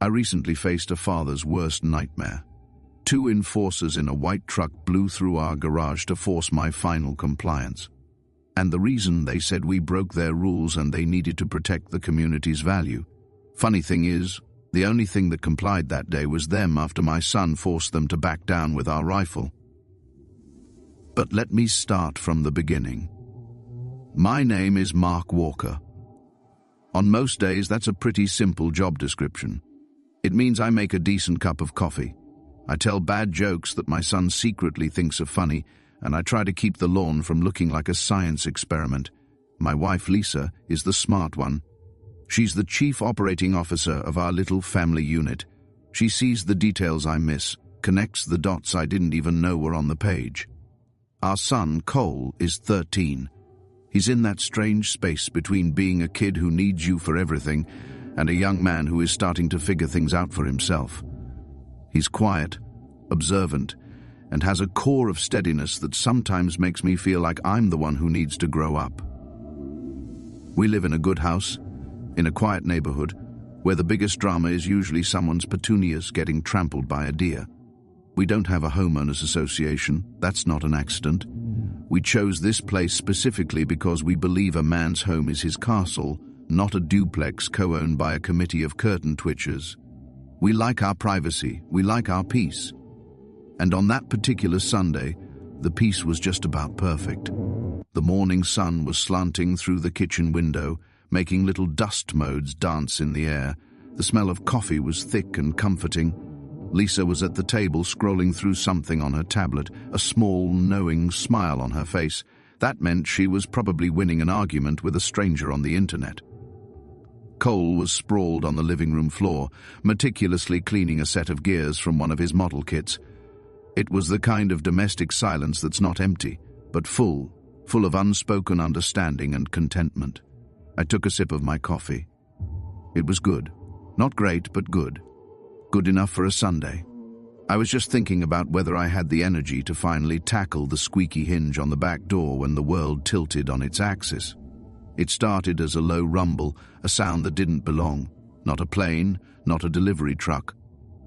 I recently faced a father's worst nightmare. Two enforcers in a white truck blew through our garage to force my final compliance. And the reason, they said we broke their rules and they needed to protect the community's value. Funny thing is, the only thing that complied that day was them after my son forced them to back down with our rifle. But let me start from the beginning. My name is Mark Walker. On most days, that's a pretty simple job description. It means I make a decent cup of coffee. I tell bad jokes that my son secretly thinks are funny, and I try to keep the lawn from looking like a science experiment. My wife, Lisa, is the smart one. She's the chief operating officer of our little family unit. She sees the details I miss, connects the dots I didn't even know were on the page. Our son, Cole, is 13. He's in that strange space between being a kid who needs you for everything and a young man who is starting to figure things out for himself. He's quiet, observant, and has a core of steadiness that sometimes makes me feel like I'm the one who needs to grow up. We live in a good house, in a quiet neighborhood, where the biggest drama is usually someone's petunias getting trampled by a deer. We don't have a homeowners association. That's not an accident. We chose this place specifically because we believe a man's home is his castle, not a duplex co-owned by a committee of curtain twitchers. We like our privacy. We like our peace. And on that particular Sunday, the peace was just about perfect. The morning sun was slanting through the kitchen window, making little dust motes dance in the air. The smell of coffee was thick and comforting. Lisa was at the table scrolling through something on her tablet, a small, knowing smile on her face. That meant she was probably winning an argument with a stranger on the internet. Cole was sprawled on the living room floor, meticulously cleaning a set of gears from one of his model kits. It was the kind of domestic silence that's not empty, but full of unspoken understanding and contentment. I took a sip of my coffee. It was good. Not great, but good. Good enough for a Sunday. I was just thinking about whether I had the energy to finally tackle the squeaky hinge on the back door when the world tilted on its axis. It started as a low rumble, a sound that didn't belong. Not a plane, not a delivery truck.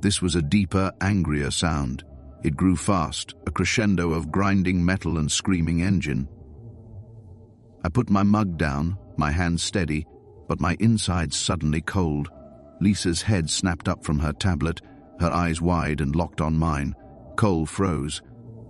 This was a deeper, angrier sound. It grew fast, a crescendo of grinding metal and screaming engine. I put my mug down, my hands steady, but my insides suddenly cold. Lisa's head snapped up from her tablet, her eyes wide and locked on mine. Cole froze.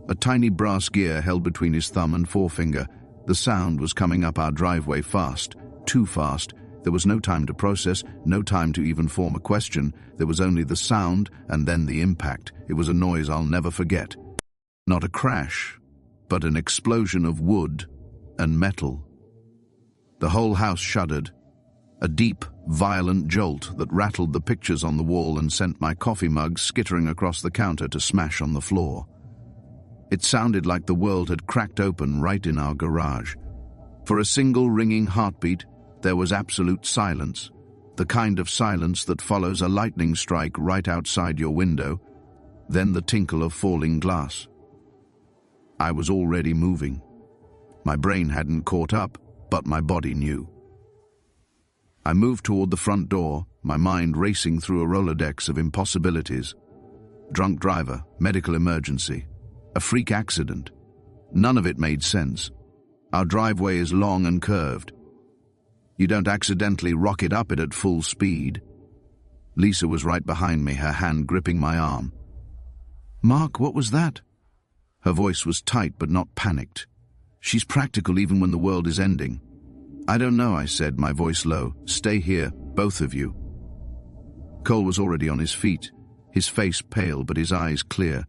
A tiny brass gear held between his thumb and forefinger. The sound was coming up our driveway fast, too fast. There was no time to process, no time to even form a question. There was only the sound and then the impact. It was a noise I'll never forget. Not a crash, but an explosion of wood and metal. The whole house shuddered. A deep, violent jolt that rattled the pictures on the wall and sent my coffee mug skittering across the counter to smash on the floor. It sounded like the world had cracked open right in our garage. For a single ringing heartbeat, there was absolute silence, the kind of silence that follows a lightning strike right outside your window, then the tinkle of falling glass. I was already moving. My brain hadn't caught up, but my body knew. I moved toward the front door, my mind racing through a Rolodex of impossibilities. Drunk driver, medical emergency, a freak accident. None of it made sense. Our driveway is long and curved. You don't accidentally rocket up it at full speed. Lisa was right behind me, her hand gripping my arm. "Mark, what was that?" Her voice was tight but not panicked. She's practical even when the world is ending. "I don't know," I said, my voice low. "Stay here, both of you." Cole was already on his feet, his face pale but his eyes clear.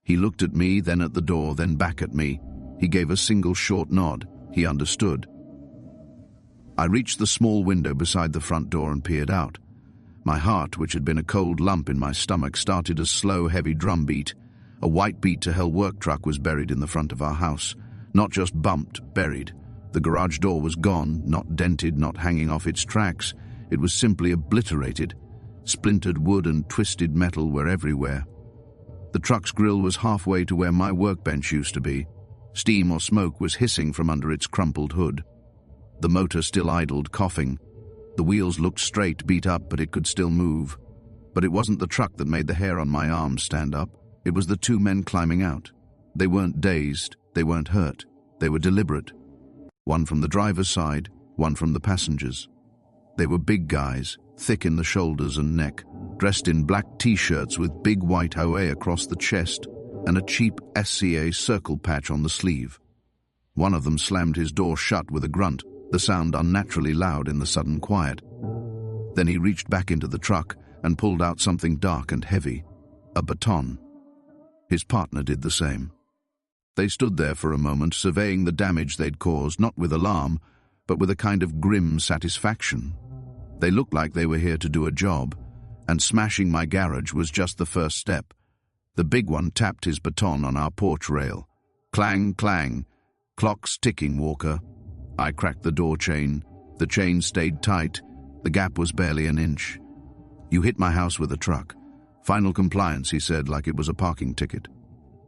He looked at me, then at the door, then back at me. He gave a single short nod. He understood. I reached the small window beside the front door and peered out. My heart, which had been a cold lump in my stomach, started a slow, heavy drumbeat. A white beat-to-hell work truck was buried in the front of our house. Not just bumped, buried. The garage door was gone, not dented, not hanging off its tracks. It was simply obliterated. Splintered wood and twisted metal were everywhere. The truck's grill was halfway to where my workbench used to be. Steam or smoke was hissing from under its crumpled hood. The motor still idled, coughing. The wheels looked straight, beat up, but it could still move. But it wasn't the truck that made the hair on my arms stand up. It was the two men climbing out. They weren't dazed, they weren't hurt. They were deliberate. One from the driver's side, one from the passengers. They were big guys, thick in the shoulders and neck, dressed in black t-shirts with big white HOA across the chest and a cheap SCA circle patch on the sleeve. One of them slammed his door shut with a grunt, the sound unnaturally loud in the sudden quiet. Then he reached back into the truck and pulled out something dark and heavy, a baton. His partner did the same. They stood there for a moment, surveying the damage they'd caused, not with alarm, but with a kind of grim satisfaction. They looked like they were here to do a job, and smashing my garage was just the first step. The big one tapped his baton on our porch rail. Clang, clang. Clock's ticking, Walker. I cracked the door chain. The chain stayed tight. The gap was barely an inch. You hit my house with a truck. Final compliance, he said, like it was a parking ticket.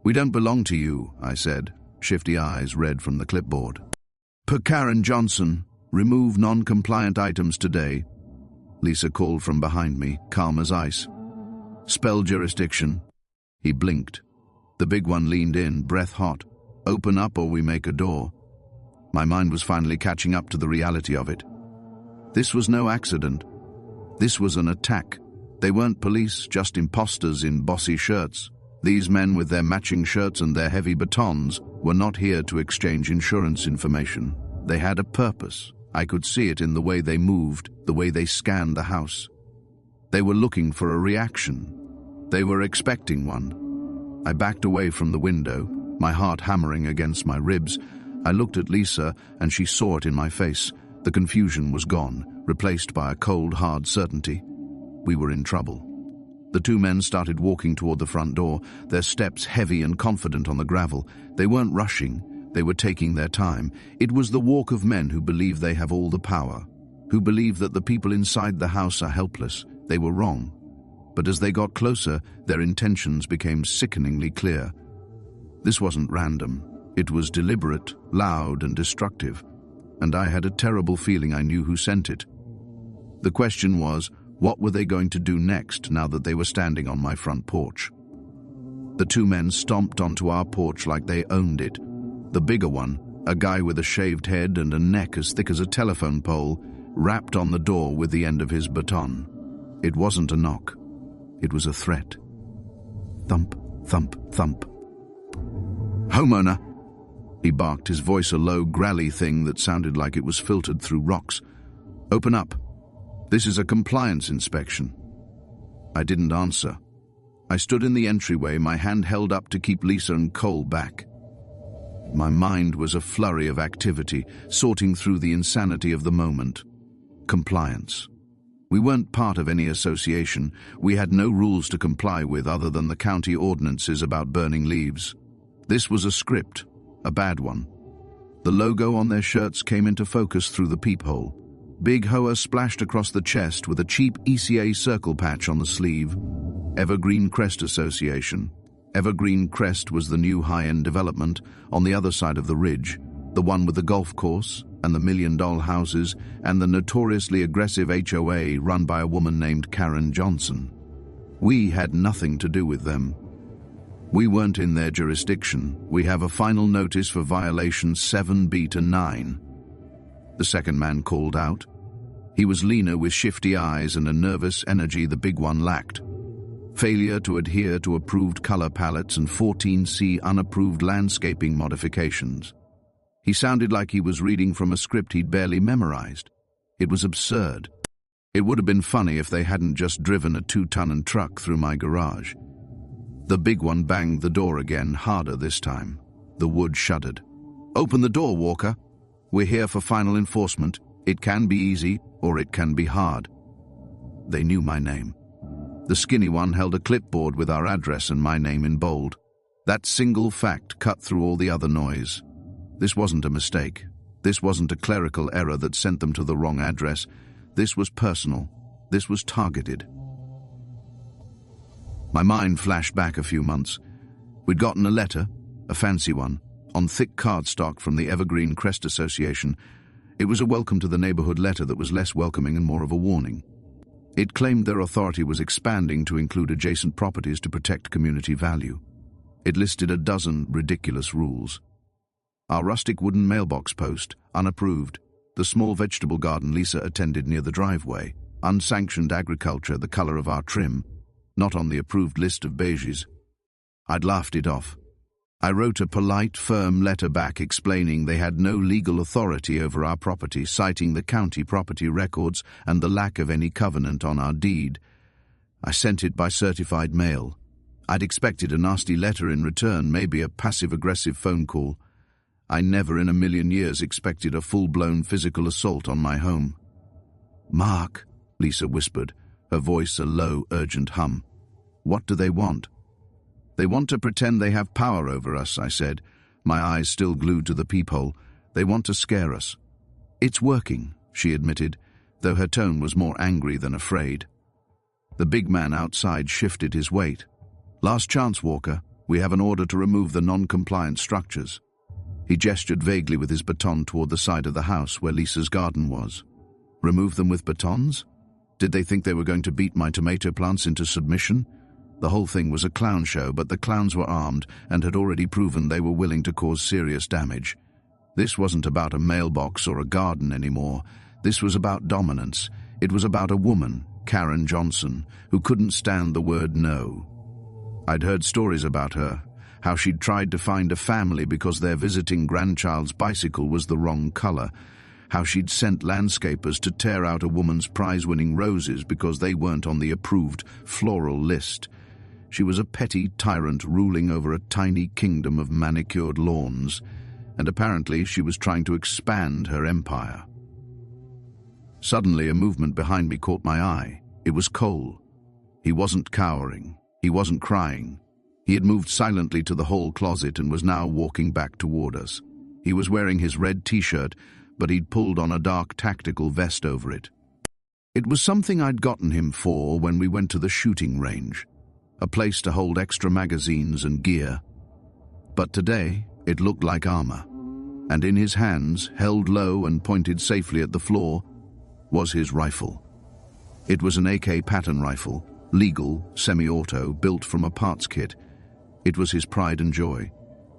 We don't belong to you, I said, shifty eyes red from the clipboard. Per Karen Johnson, remove non-compliant items today. Lisa called from behind me, calm as ice. Spell jurisdiction. He blinked. The big one leaned in, breath hot. Open up or we make a door. My mind was finally catching up to the reality of it. This was no accident. This was an attack. They weren't police, just imposters in bossy shirts. These men with their matching shirts and their heavy batons were not here to exchange insurance information. They had a purpose. I could see it in the way they moved, the way they scanned the house. They were looking for a reaction. They were expecting one. I backed away from the window, my heart hammering against my ribs. I looked at Lisa, and she saw it in my face. The confusion was gone, replaced by a cold, hard certainty. We were in trouble. The two men started walking toward the front door, their steps heavy and confident on the gravel. They weren't rushing. They were taking their time. It was the walk of men who believe they have all the power, who believe that the people inside the house are helpless. They were wrong. But as they got closer, their intentions became sickeningly clear. This wasn't random. It was deliberate, loud, and destructive. And I had a terrible feeling I knew who sent it. The question was, what were they going to do next now that they were standing on my front porch? The two men stomped onto our porch like they owned it. The bigger one, a guy with a shaved head and a neck as thick as a telephone pole, rapped on the door with the end of his baton. It wasn't a knock. It was a threat. Thump, thump, thump. Homeowner! He barked, his voice a low, growly thing that sounded like it was filtered through rocks. Open up. This is a compliance inspection. I didn't answer. I stood in the entryway, my hand held up to keep Lisa and Cole back. My mind was a flurry of activity, sorting through the insanity of the moment. Compliance. We weren't part of any association. We had no rules to comply with other than the county ordinances about burning leaves. This was a script, a bad one. The logo on their shirts came into focus through the peephole. Big HOA splashed across the chest with a cheap ECA circle patch on the sleeve. Evergreen Crest Association. Evergreen Crest was the new high-end development on the other side of the ridge, the one with the golf course and the million-dollar houses and the notoriously aggressive HOA run by a woman named Karen Johnson. We had nothing to do with them. We weren't in their jurisdiction. We have a final notice for violation 7B to 9. The second man called out. He was leaner with shifty eyes and a nervous energy the big one lacked. Failure to adhere to approved color palettes and 14C unapproved landscaping modifications. He sounded like he was reading from a script he'd barely memorized. It was absurd. It would have been funny if they hadn't just driven a 2-ton truck through my garage. The big one banged the door again, harder this time. The wood shuddered. Open the door, Walker. We're here for final enforcement. It can be easy, or it can be hard. They knew my name. The skinny one held a clipboard with our address and my name in bold. That single fact cut through all the other noise. This wasn't a mistake. This wasn't a clerical error that sent them to the wrong address. This was personal. This was targeted. My mind flashed back a few months. We'd gotten a letter, a fancy one, on thick cardstock from the Evergreen Crest Association. It was a welcome to the neighborhood letter that was less welcoming and more of a warning. It claimed their authority was expanding to include adjacent properties to protect community value. It listed a dozen ridiculous rules. Our rustic wooden mailbox post, unapproved. The small vegetable garden Lisa attended near the driveway. Unsanctioned agriculture, the color of our trim, not on the approved list of beiges. I'd laughed it off. I wrote a polite, firm letter back explaining they had no legal authority over our property, citing the county property records and the lack of any covenant on our deed. I sent it by certified mail. I'd expected a nasty letter in return, maybe a passive-aggressive phone call. I never in a million years expected a full-blown physical assault on my home. "Mark," Lisa whispered, her voice a low, urgent hum. "What do they want?" "They want to pretend they have power over us," I said, my eyes still glued to the peephole. "They want to scare us." "It's working," she admitted, though her tone was more angry than afraid. The big man outside shifted his weight. "Last chance, Walker. We have an order to remove the non-compliant structures." He gestured vaguely with his baton toward the side of the house where Lisa's garden was. Remove them with batons? Did they think they were going to beat my tomato plants into submission? The whole thing was a clown show, but the clowns were armed and had already proven they were willing to cause serious damage. This wasn't about a mailbox or a garden anymore. This was about dominance. It was about a woman, Karen Johnson, who couldn't stand the word no. I'd heard stories about her, how she'd tried to find a family because their visiting grandchild's bicycle was the wrong color, how she'd sent landscapers to tear out a woman's prize-winning roses because they weren't on the approved floral list. She was a petty tyrant ruling over a tiny kingdom of manicured lawns, and apparently she was trying to expand her empire. Suddenly, a movement behind me caught my eye. It was Cole. He wasn't cowering. He wasn't crying. He had moved silently to the hall closet and was now walking back toward us. He was wearing his red t-shirt, but he'd pulled on a dark tactical vest over it. It was something I'd gotten him for when we went to the shooting range, a place to hold extra magazines and gear. But today, it looked like armor, and in his hands, held low and pointed safely at the floor, was his rifle. It was an AK pattern rifle, legal, semi-auto, built from a parts kit. It was his pride and joy.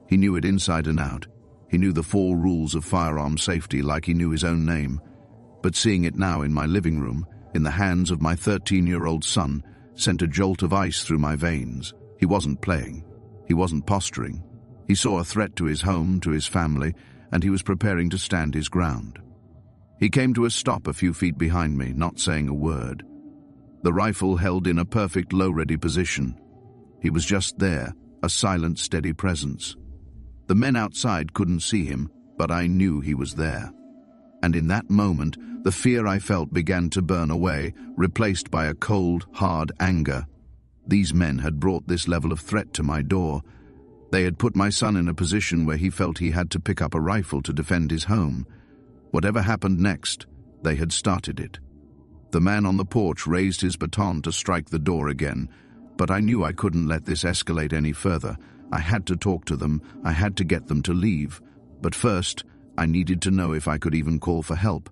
He knew it inside and out. He knew the 4 rules of firearm safety like he knew his own name. But seeing it now in my living room, in the hands of my 13-year-old son, sent a jolt of ice through my veins. He wasn't playing. He wasn't posturing. He saw a threat to his home, to his family, and he was preparing to stand his ground. He came to a stop a few feet behind me, not saying a word. The rifle held in a perfect low-ready position. He was just there, a silent, steady presence. The men outside couldn't see him, but I knew he was there. And in that moment, the fear I felt began to burn away, replaced by a cold, hard anger. These men had brought this level of threat to my door. They had put my son in a position where he felt he had to pick up a rifle to defend his home. Whatever happened next, they had started it. The man on the porch raised his baton to strike the door again, but I knew I couldn't let this escalate any further. I had to talk to them. I had to get them to leave. But first, I needed to know if I could even call for help.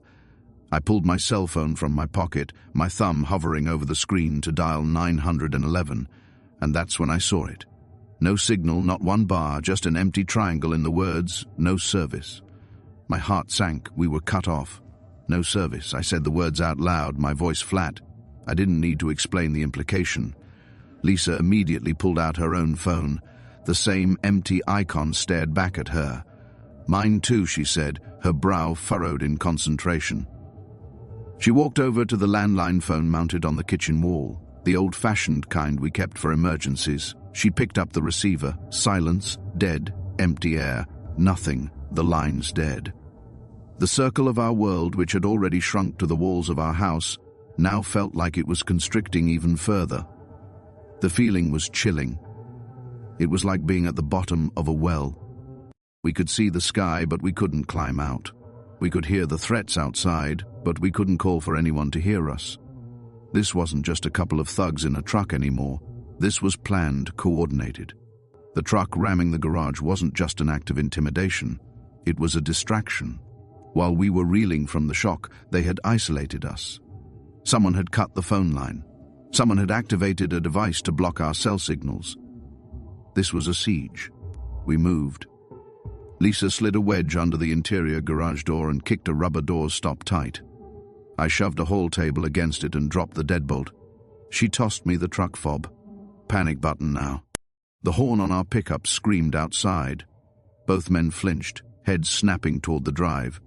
I pulled my cell phone from my pocket, my thumb hovering over the screen to dial 911, and that's when I saw it. No signal, not one bar, just an empty triangle in the words, "No service." My heart sank. We were cut off. "No service." I said the words out loud, my voice flat. I didn't need to explain the implication. Lisa immediately pulled out her own phone. The same empty icon stared back at her. "Mine too," she said, her brow furrowed in concentration. She walked over to the landline phone mounted on the kitchen wall, the old-fashioned kind we kept for emergencies. She picked up the receiver. Silence, dead, empty air, nothing, the lines dead. The circle of our world, which had already shrunk to the walls of our house, now felt like it was constricting even further. The feeling was chilling. It was like being at the bottom of a well. We could see the sky, but we couldn't climb out. We could hear the threats outside, but we couldn't call for anyone to hear us. This wasn't just a couple of thugs in a truck anymore. This was planned, coordinated. The truck ramming the garage wasn't just an act of intimidation. It was a distraction. While we were reeling from the shock, they had isolated us. Someone had cut the phone line. Someone had activated a device to block our cell signals. This was a siege. We moved. Lisa slid a wedge under the interior garage door and kicked a rubber door stop tight. I shoved a hall table against it and dropped the deadbolt. She tossed me the truck fob. Panic button now. The horn on our pickup screamed outside. Both men flinched, heads snapping toward the drive.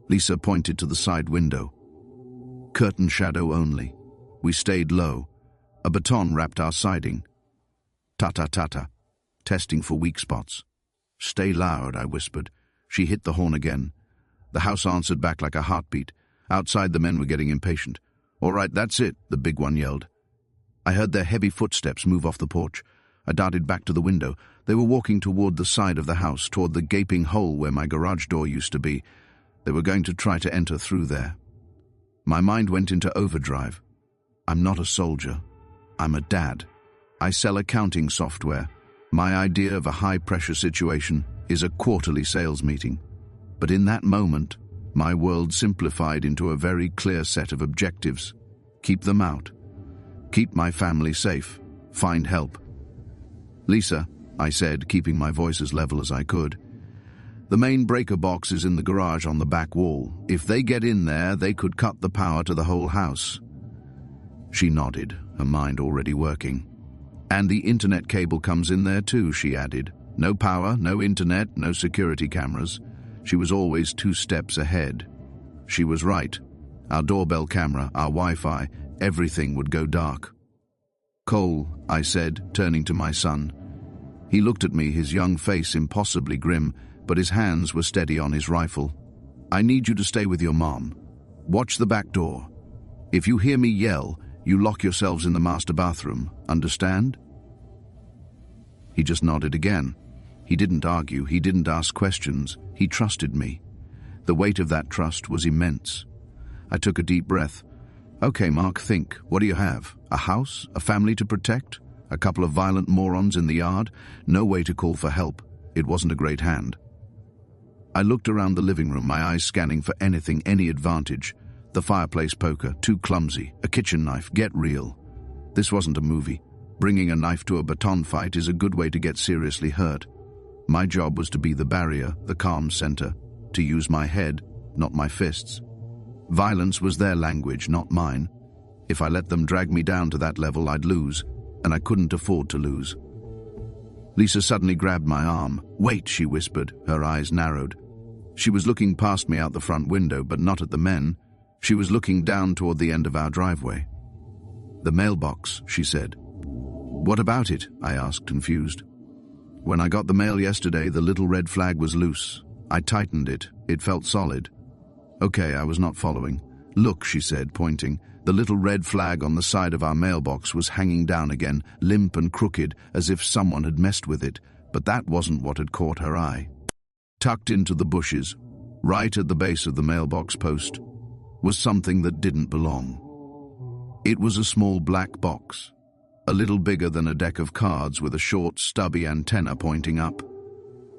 Lisa pointed to the side window. Curtain shadow only. We stayed low. A baton wrapped our siding. Ta-ta-ta-ta. Testing for weak spots. Stay loud, I whispered. She hit the horn again. The house answered back like a heartbeat. Outside, the men were getting impatient. All right, that's it, the big one yelled. I heard their heavy footsteps move off the porch. I darted back to the window. They were walking toward the side of the house, toward the gaping hole where my garage door used to be. They were going to try to enter through there. My mind went into overdrive. I'm not a soldier. I'm a dad. I sell accounting software. My idea of a high-pressure situation is a quarterly sales meeting. But in that moment, my world simplified into a very clear set of objectives. Keep them out. Keep my family safe. Find help. Lisa, I said, keeping my voice as level as I could. The main breaker box is in the garage on the back wall. If they get in there, they could cut the power to the whole house. She nodded, her mind already working. And the internet cable comes in there too, she added. No power, no internet, no security cameras. She was always 2 steps ahead. She was right. Our doorbell camera, our Wi-Fi, everything would go dark. Cole, I said, turning to my son. He looked at me, his young face impossibly grim, but his hands were steady on his rifle. I need you to stay with your mom. Watch the back door. If you hear me yell, you lock yourselves in the master bathroom. Understand? He just nodded again. He didn't argue. He didn't ask questions. He trusted me. The weight of that trust was immense. I took a deep breath. Okay, Mark, think. What do you have? A house? A family to protect? A couple of violent morons in the yard? No way to call for help. It wasn't a great hand. I looked around the living room, my eyes scanning for anything, any advantage. The fireplace poker, too clumsy. A kitchen knife, get real. This wasn't a movie. Bringing a knife to a baton fight is a good way to get seriously hurt. My job was to be the barrier, the calm center, to use my head, not my fists. Violence was their language, not mine. If I let them drag me down to that level, I'd lose, and I couldn't afford to lose. Lisa suddenly grabbed my arm. Wait, she whispered, her eyes narrowed. She was looking past me out the front window, but not at the men. She was looking down toward the end of our driveway. The mailbox, she said. What about it? I asked, confused. When I got the mail yesterday, the little red flag was loose. I tightened it. It felt solid. Okay, I was not following. Look, she said, pointing. The little red flag on the side of our mailbox was hanging down again, limp and crooked, as if someone had messed with it, but that wasn't what had caught her eye. Tucked into the bushes, right at the base of the mailbox post, was something that didn't belong. It was a small black box, a little bigger than a deck of cards with a short, stubby antenna pointing up.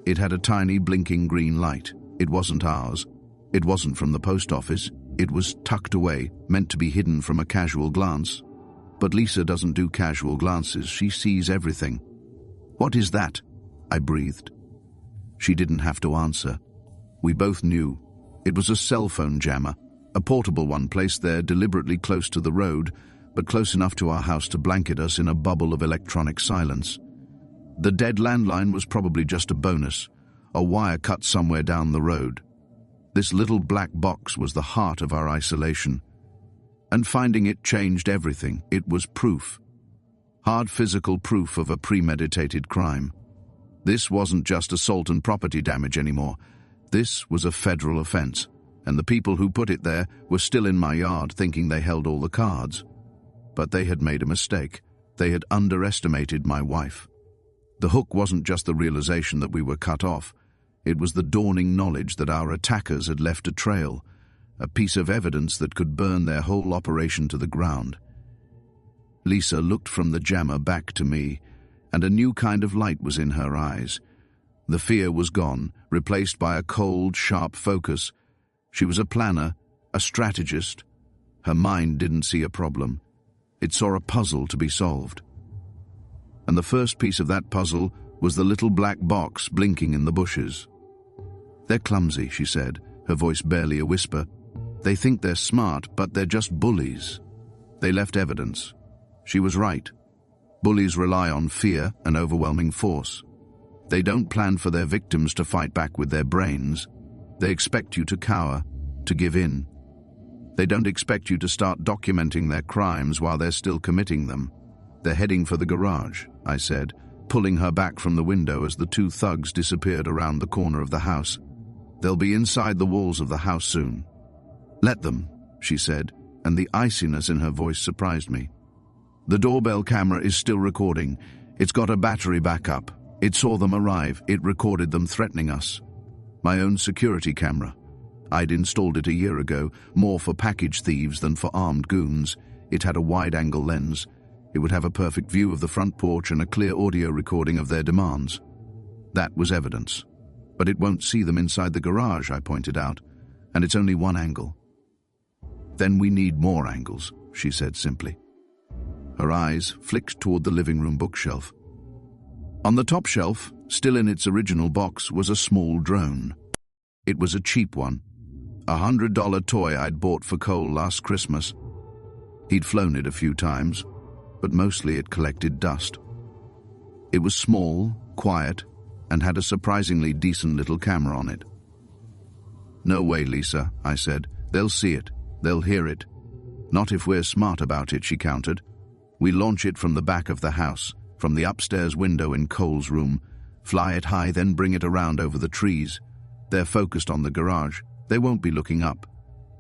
It had a tiny, blinking green light. It wasn't ours. It wasn't from the post office. It was tucked away, meant to be hidden from a casual glance. But Lisa doesn't do casual glances. She sees everything. What is that? I breathed. She didn't have to answer. We both knew. It was a cell phone jammer, a portable one placed there deliberately close to the road, but close enough to our house to blanket us in a bubble of electronic silence. The dead landline was probably just a bonus, a wire cut somewhere down the road. This little black box was the heart of our isolation. And finding it changed everything. It was proof. Hard physical proof of a premeditated crime. This wasn't just assault and property damage anymore. This was a federal offense, and the people who put it there were still in my yard thinking they held all the cards. But they had made a mistake. They had underestimated my wife. The hook wasn't just the realization that we were cut off. It was the dawning knowledge that our attackers had left a trail, a piece of evidence that could burn their whole operation to the ground. Lisa looked from the jammer back to me, and a new kind of light was in her eyes. The fear was gone, replaced by a cold, sharp focus. She was a planner, a strategist. Her mind didn't see a problem. It saw a puzzle to be solved. And the first piece of that puzzle was the little black box blinking in the bushes. "They're clumsy," she said, her voice barely a whisper. "They think they're smart, but they're just bullies." They left evidence. She was right. Bullies rely on fear and overwhelming force. They don't plan for their victims to fight back with their brains. They expect you to cower, to give in. They don't expect you to start documenting their crimes while they're still committing them. "They're heading for the garage," I said, pulling her back from the window as the two thugs disappeared around the corner of the house. "They'll be inside the walls of the house soon." "Let them," she said, and the iciness in her voice surprised me. "The doorbell camera is still recording. It's got a battery backup. It saw them arrive. It recorded them threatening us. My own security camera. I'd installed it a year ago, more for package thieves than for armed goons. It had a wide-angle lens. It would have a perfect view of the front porch and a clear audio recording of their demands. That was evidence. But it won't see them inside the garage," I pointed out, "and it's only one angle." "Then we need more angles," she said simply. Her eyes flicked toward the living room bookshelf. On the top shelf, still in its original box, was a small drone. It was a cheap one, a $100 toy I'd bought for Cole last Christmas. He'd flown it a few times, but mostly it collected dust. It was small, quiet, and had a surprisingly decent little camera on it. "No way, Lisa," I said. "They'll see it. They'll hear it. Not if we're smart about it," she countered. "We launch it from the back of the house, from the upstairs window in Cole's room, fly it high, then bring it around over the trees. They're focused on the garage. They won't be looking up."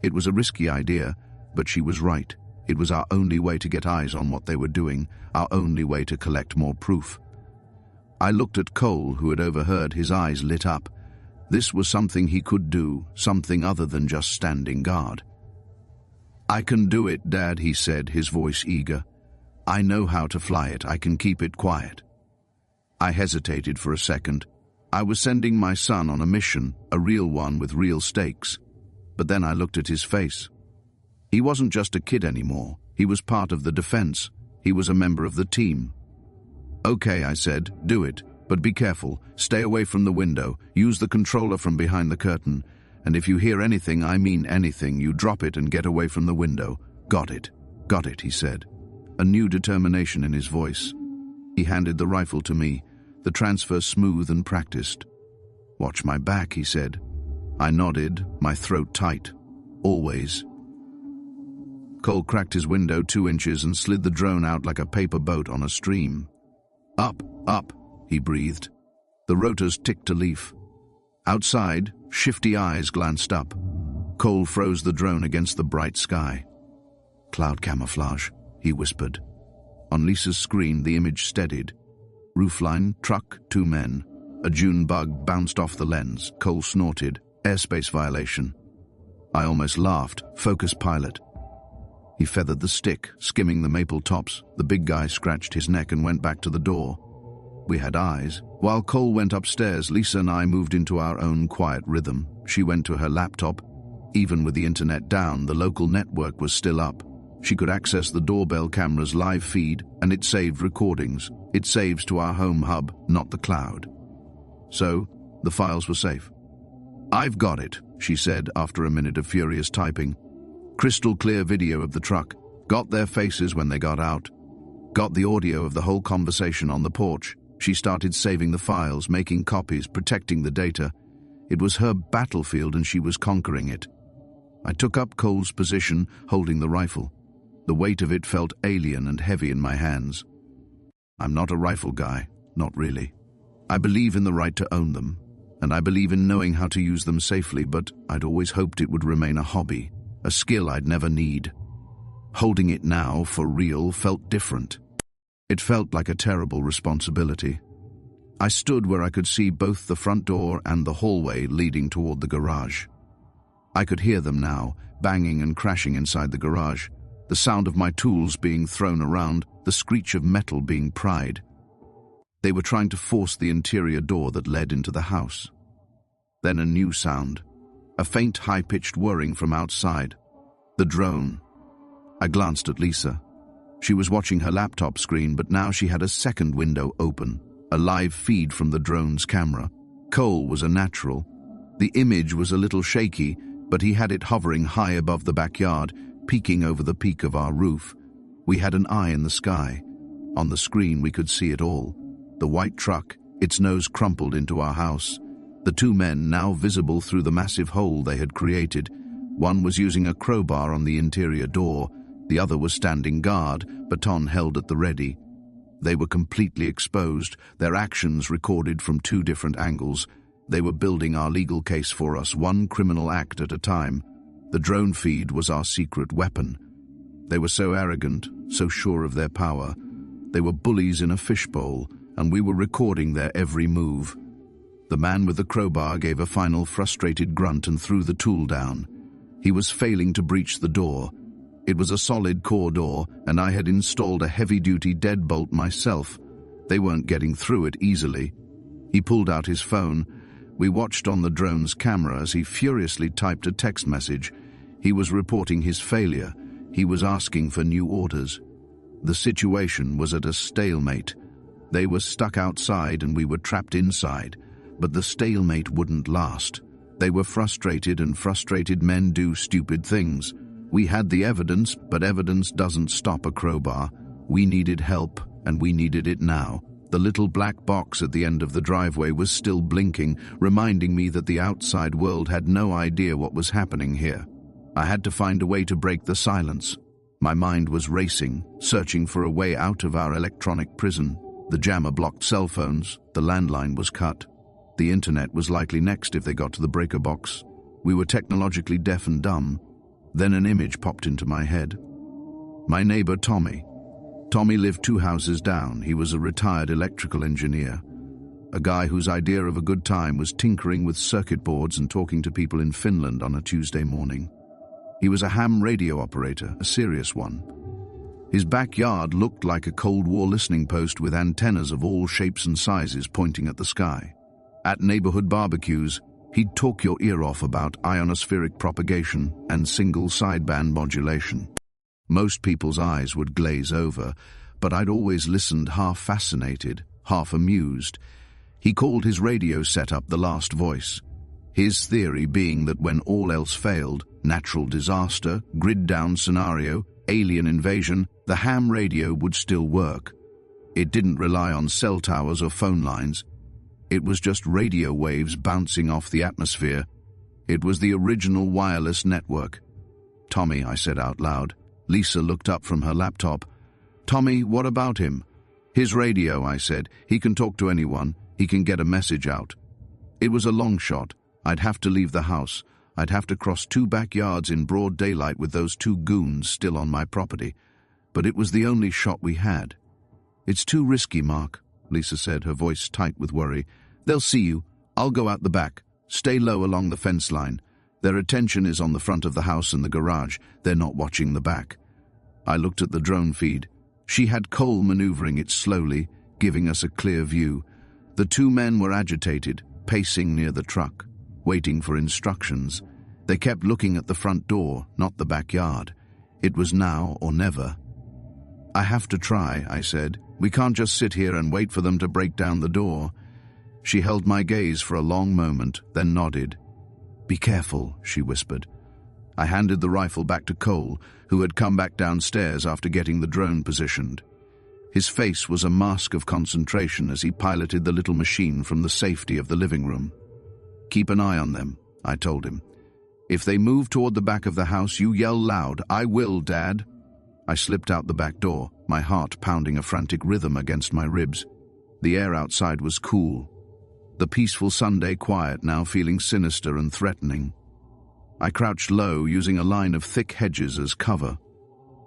It was a risky idea, but she was right. It was our only way to get eyes on what they were doing, our only way to collect more proof. I looked at Cole, who had overheard. His eyes lit up. This was something he could do, something other than just standing guard. "I can do it, Dad," he said, his voice eager. "I know how to fly it. I can keep it quiet." I hesitated for a second. I was sending my son on a mission, a real one with real stakes. But then I looked at his face. He wasn't just a kid anymore. He was part of the defense. He was a member of the team. "Okay," I said, "do it. But be careful. Stay away from the window. Use the controller from behind the curtain. And if you hear anything, I mean anything, you drop it and get away from the window." "Got it. Got it," he said, a new determination in his voice. He handed the rifle to me, the transfer smooth and practiced. "Watch my back," he said. I nodded, my throat tight. "Always." Cole cracked his window 2 inches and slid the drone out like a paper boat on a stream. "Up, up," he breathed. The rotors ticked a leaf. Outside, shifty eyes glanced up. Cole froze the drone against the bright sky. "Cloud camouflage," he whispered. On Lisa's screen, the image steadied. Roofline, truck, 2 men. A June bug bounced off the lens. Cole snorted. "Airspace violation." I almost laughed. "Focus pilot." He feathered the stick, skimming the maple tops. The big guy scratched his neck and went back to the door. We had eyes. While Cole went upstairs, Lisa and I moved into our own quiet rhythm. She went to her laptop. Even with the internet down, the local network was still up. She could access the doorbell camera's live feed, and it saved recordings. It saves to our home hub, not the cloud. So, the files were safe. "I've got it," she said after a minute of furious typing. "Crystal clear video of the truck. Got their faces when they got out. Got the audio of the whole conversation on the porch." She started saving the files, making copies, protecting the data. It was her battlefield and she was conquering it. I took up Cole's position, holding the rifle. The weight of it felt alien and heavy in my hands. I'm not a rifle guy, not really. I believe in the right to own them, and I believe in knowing how to use them safely, but I'd always hoped it would remain a hobby, a skill I'd never need. Holding it now, for real, felt different. It felt like a terrible responsibility. I stood where I could see both the front door and the hallway leading toward the garage. I could hear them now, banging and crashing inside the garage, the sound of my tools being thrown around, the screech of metal being pried. They were trying to force the interior door that led into the house. Then a new sound, a faint high-pitched whirring from outside. The drone. I glanced at Lisa. She was watching her laptop screen, but now she had a second window open, a live feed from the drone's camera. Cole was a natural. The image was a little shaky, but he had it hovering high above the backyard, peeking over the peak of our roof. We had an eye in the sky. On the screen we could see it all. The white truck, its nose crumpled into our house. The two men now visible through the massive hole they had created. One was using a crowbar on the interior door. The other was standing guard, baton held at the ready. They were completely exposed, their actions recorded from two different angles. They were building our legal case for us, one criminal act at a time. The drone feed was our secret weapon. They were so arrogant, so sure of their power. They were bullies in a fishbowl, and we were recording their every move. The man with the crowbar gave a final frustrated grunt and threw the tool down. He was failing to breach the door. It was a solid core door, and I had installed a heavy-duty deadbolt myself. They weren't getting through it easily. He pulled out his phone. We watched on the drone's camera as he furiously typed a text message. He was reporting his failure. He was asking for new orders. The situation was at a stalemate. They were stuck outside and we were trapped inside. But the stalemate wouldn't last. They were frustrated, and frustrated men do stupid things. We had the evidence, but evidence doesn't stop a crowbar. We needed help, and we needed it now. The little black box at the end of the driveway was still blinking, reminding me that the outside world had no idea what was happening here. I had to find a way to break the silence. My mind was racing, searching for a way out of our electronic prison. The jammer blocked cell phones. The landline was cut. The internet was likely next if they got to the breaker box. We were technologically deaf and dumb. Then an image popped into my head. My neighbor, Tommy. Tommy lived 2 houses down. He was a retired electrical engineer. A guy whose idea of a good time was tinkering with circuit boards and talking to people in Finland on a Tuesday morning. He was a ham radio operator, a serious one. His backyard looked like a Cold War listening post with antennas of all shapes and sizes pointing at the sky. At neighborhood barbecues, he'd talk your ear off about ionospheric propagation and single sideband modulation. Most people's eyes would glaze over, but I'd always listened half fascinated, half amused. He called his radio setup the last voice. His theory being that when all else failed, natural disaster, grid-down scenario, alien invasion, the ham radio would still work. It didn't rely on cell towers or phone lines. It was just radio waves bouncing off the atmosphere. It was the original wireless network. Tommy, I said out loud. Lisa looked up from her laptop. Tommy, what about him? His radio, I said. He can talk to anyone. He can get a message out. It was a long shot. I'd have to leave the house. I'd have to cross 2 backyards in broad daylight with those 2 goons still on my property. But it was the only shot we had. It's too risky, Mark, Lisa said, her voice tight with worry. They'll see you. I'll go out the back. Stay low along the fence line. Their attention is on the front of the house and the garage. They're not watching the back. I looked at the drone feed. She had Cole maneuvering it slowly, giving us a clear view. The 2 men were agitated, pacing near the truck, waiting for instructions. They kept looking at the front door, not the backyard. It was now or never. I have to try, I said. We can't just sit here and wait for them to break down the door. She held my gaze for a long moment, then nodded. Be careful, she whispered. I handed the rifle back to Cole, who had come back downstairs after getting the drone positioned. His face was a mask of concentration as he piloted the little machine from the safety of the living room. Keep an eye on them, I told him. If they move toward the back of the house, you yell loud. I will, Dad. I slipped out the back door, my heart pounding a frantic rhythm against my ribs. The air outside was cool. The peaceful Sunday quiet now feeling sinister and threatening. I crouched low, using a line of thick hedges as cover.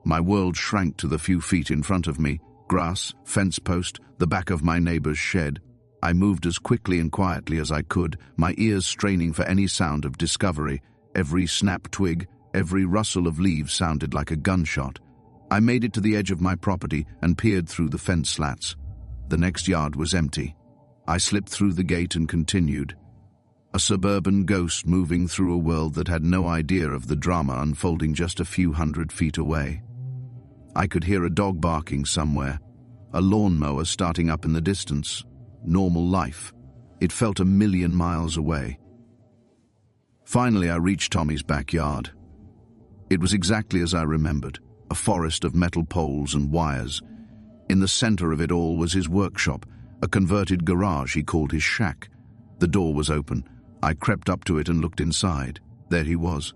My world shrank to the few feet in front of me, grass, fence post, the back of my neighbor's shed. I moved as quickly and quietly as I could, my ears straining for any sound of discovery. Every snap twig, every rustle of leaves sounded like a gunshot. I made it to the edge of my property and peered through the fence slats. The next yard was empty. I slipped through the gate and continued. A suburban ghost moving through a world that had no idea of the drama unfolding just a few hundred feet away. I could hear a dog barking somewhere, a lawnmower starting up in the distance. Normal life. It felt a million miles away. Finally, I reached Tommy's backyard. It was exactly as I remembered, a forest of metal poles and wires. In the center of it all was his workshop, a converted garage he called his shack. The door was open. I crept up to it and looked inside. There he was,